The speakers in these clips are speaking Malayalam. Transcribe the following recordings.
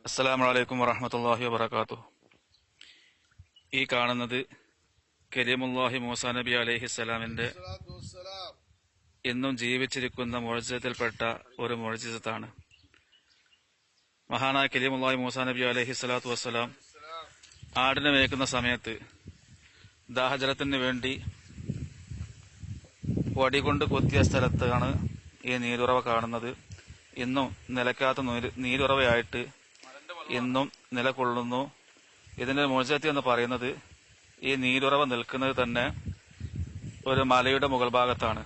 അസ്സലാമു അലൈക്കും വറഹ്മത്തുള്ളാഹി വബറകാതുഹു. ഈ കാണുന്നത് കലീമുല്ലാഹി മൂസാ നബി അലൈഹിസ്സലാമിന്റെ ഇന്നും ജീവിച്ചിരിക്കുന്ന മുഅ്ജിസത്തിൽപ്പെട്ട ഒരു മുഅ്ജിസത്താണ്. മഹാനായ കലീമുല്ലാഹി മൂസാ നബി അലൈഹിസ്സലാത്തു വസ്സലാം ആടിനെ മേയ്ക്കുന്ന സമയത്ത് ദാഹജലത്തിന് വേണ്ടി വടികൊണ്ട് കൊത്തിയ സ്ഥലത്താണ് ഈ നീരുറവ കാണുന്നത്. ഇന്നും നിലയ്ക്കാത്ത നീരുറവയായിട്ട് ഇന്നും നിലകൊള്ളുന്നു. ഇതിന്റെ മുഅ്ജിസത്ത് എന്ന് പറയുന്നത് ഈ നീരുറവ നിൽക്കുന്നത് തന്നെ ഒരു മലയുടെ മുകൾ ഭാഗത്താണ്.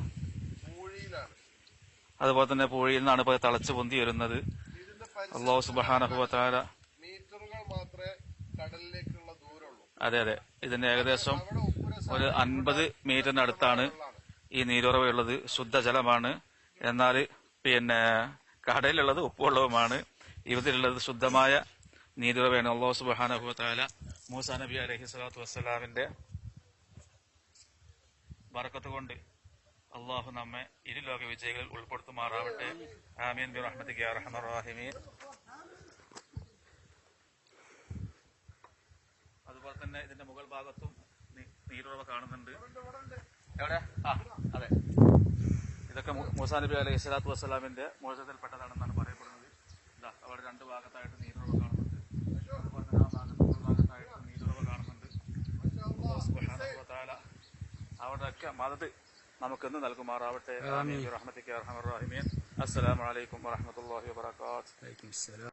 അതുപോലെ തന്നെ പൂഴിയിൽ നിന്നാണ് ഇപ്പോൾ തളച്ചു പൊന്തി വരുന്നത്. അല്ലാഹു സുബ്ഹാനഹു വ തആല അതെ ഇതിന്റെ ഏകദേശം ഒരു 50 മീറ്ററിനടുത്താണ് ഈ നീരുറവയുള്ളത്. ശുദ്ധജലമാണ്. എന്നാൽ കടലിലുള്ളത് ഉപ്പുവെള്ളവുമാണ്. ഇതിലുള്ളത് ശുദ്ധമായ നീരുറവയാണ്. അല്ലാഹു സുബ്ഹാനഹു വ തആല മൂസാ നബി അലൈഹിസ്സലാത്തു വസ്സലാമിന്റെ ബറക്കത്ത് കൊണ്ട് അള്ളാഹു നമ്മെ ഇരുലോക വിജയികളിൽ ഉൾപ്പെടുത്തുമാറാവട്ടെ. ആമീൻ ബിറഹ്മതിക യാ അർഹമർ റഹീമീൻ. അതുപോലെ തന്നെ ഇതിന്റെ മുകൾ ഭാഗത്തും നീരുറവ കാണുന്നുണ്ട്. എവിടെ? അതെ, ഇതൊക്കെ മൂസാ നബി അലൈഹിസ്സലാത്തു വസ്സലാമിന്റെ മുഅ്ജിസത്തിൽപ്പെട്ടതാണെന്നാണ് പറയപ്പെടുന്നത്. അവിടെ രണ്ട് ഭാഗത്തായിട്ട് നീരുറവ കാണുന്നുണ്ട്. അതുപോലെ തന്നെ ആ ഭാഗത്തായിട്ട് നീരുറവ കാണുന്നുണ്ട്. സുബ്ഹാനഹു വ തആല അവിടെയൊക്കെ മദദ് നമുക്കെന്ന് നൽകുമാറാവട്ടെ. ആമീൻ ബിറഹ്മതിക യാ അർഹമർ റഹീമീൻ. അസ്സലാമു അലൈക്കും വറഹ്മത്തുള്ളാഹി വബറകാതുഹു.